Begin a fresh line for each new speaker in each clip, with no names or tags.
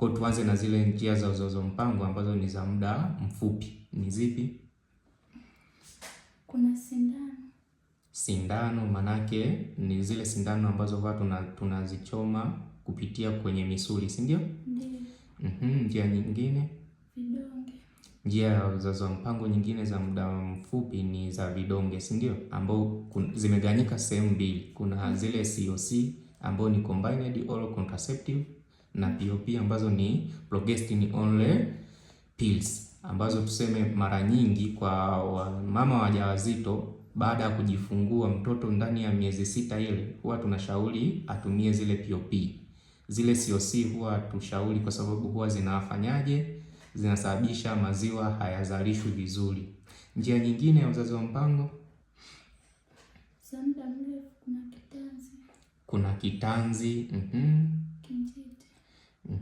Kwa tuanze na zile njia za uzazi wa mpango ambazo ni za muda mfupi. Ni zipi?
Kuna sindano.
Sindano manake ni zile sindano ambazo huwa tunazichoma kupitia kwenye misuli, si ndio?
Ndio.
Njia nyingine?
Vidonge.
Njia ya uzazi wa mpango nyingine za muda mfupi ni za vidonge, si ndio? Ambao zimegawanyika sehemu mbili. Kuna zile COC ambao ni combined oral contraceptive na POP ambazo ni progestin only pills, ambazo tuseme mara nyingi kwa mama wajawazito baada ya kujifungua mtoto ndani ya miezi 6 ile huwa tunashauri atumie zile POP. Zile COC huwa tushauri kwa sababu huwa zinafanyaje? Zinasababisha maziwa hayazalishwi vizuri. Njia nyingine ya uzazi wa mpango,
muda mrefu, kuna kitanzi.
Kuna kitanzi,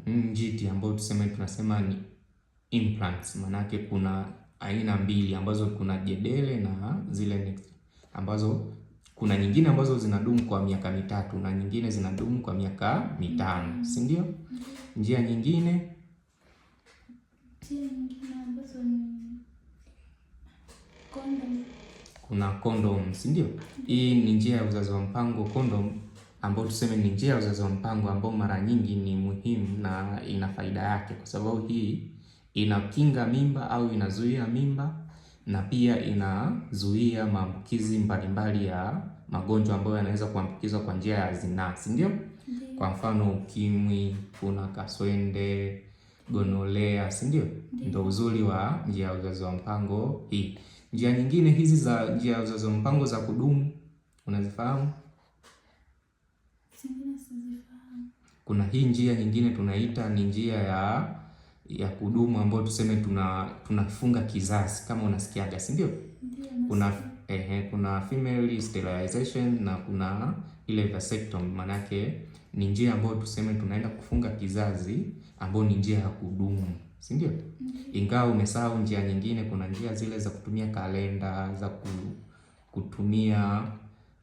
njiti ambayo tunasema ni implants. Manake kuna aina mbili ambazo kuna jedele na zile next, ambazo kuna nyingine ambazo zinadumu kwa miaka 3 na nyingine zinadumu kwa miaka 5, si ndio? Njia nyingine
ambazo ni condom.
Kuna condom, si ndio? Hii ni njia ya uzazi wa mpango. Condom ambayo tuseme ni njia ya uzazi wa mpango ambao mara nyingi ni muhimu na ina faida yake, kwa sababu hii inakinga mimba au inazuia mimba na pia inazuia maambukizi mbalimbali ya magonjwa ambayo yanaweza kuambukizwa kwa njia ya zinaa, si ndio? Kwa mfano ukimwi, kuna kaswende, gonolea, si ndio? Ndio uzuri wa njia ya uzazi wa mpango hii. Njia nyingine hizi za njia ya uzazi wa mpango za kudumu unazifahamu?
Sizifahamu.
Kuna hii njia nyingine tunaita ni njia ya kudumu ambayo tuseme tunafunga kizazi, kama unasikiaga, si ndio? Kuna female sterilization na kuna ile vasectomy. Manake ni njia ambayo tuseme tunaenda kufunga kizazi ambayo ni njia ya kudumu, si ndio? Ingawa umesahau njia nyingine, kuna njia zile za kutumia kalenda, za kutumia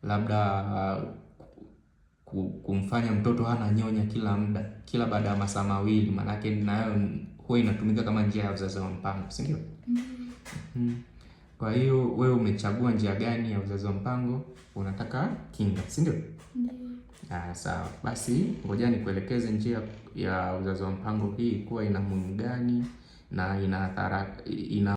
labda kumfanya mtoto hana nyonya kila baada ya masaa 2, manake nayo huwa inatumika kama njia ya uzazi wa mpango, si ndio? Kwa hiyo wewe umechagua njia gani ya uzazi wa mpango? Unataka kinga, si ndio? Sawa. Basi ngoja nikuelekeze njia ya uzazi wa mpango hii kuwa ina muhimu gani na ina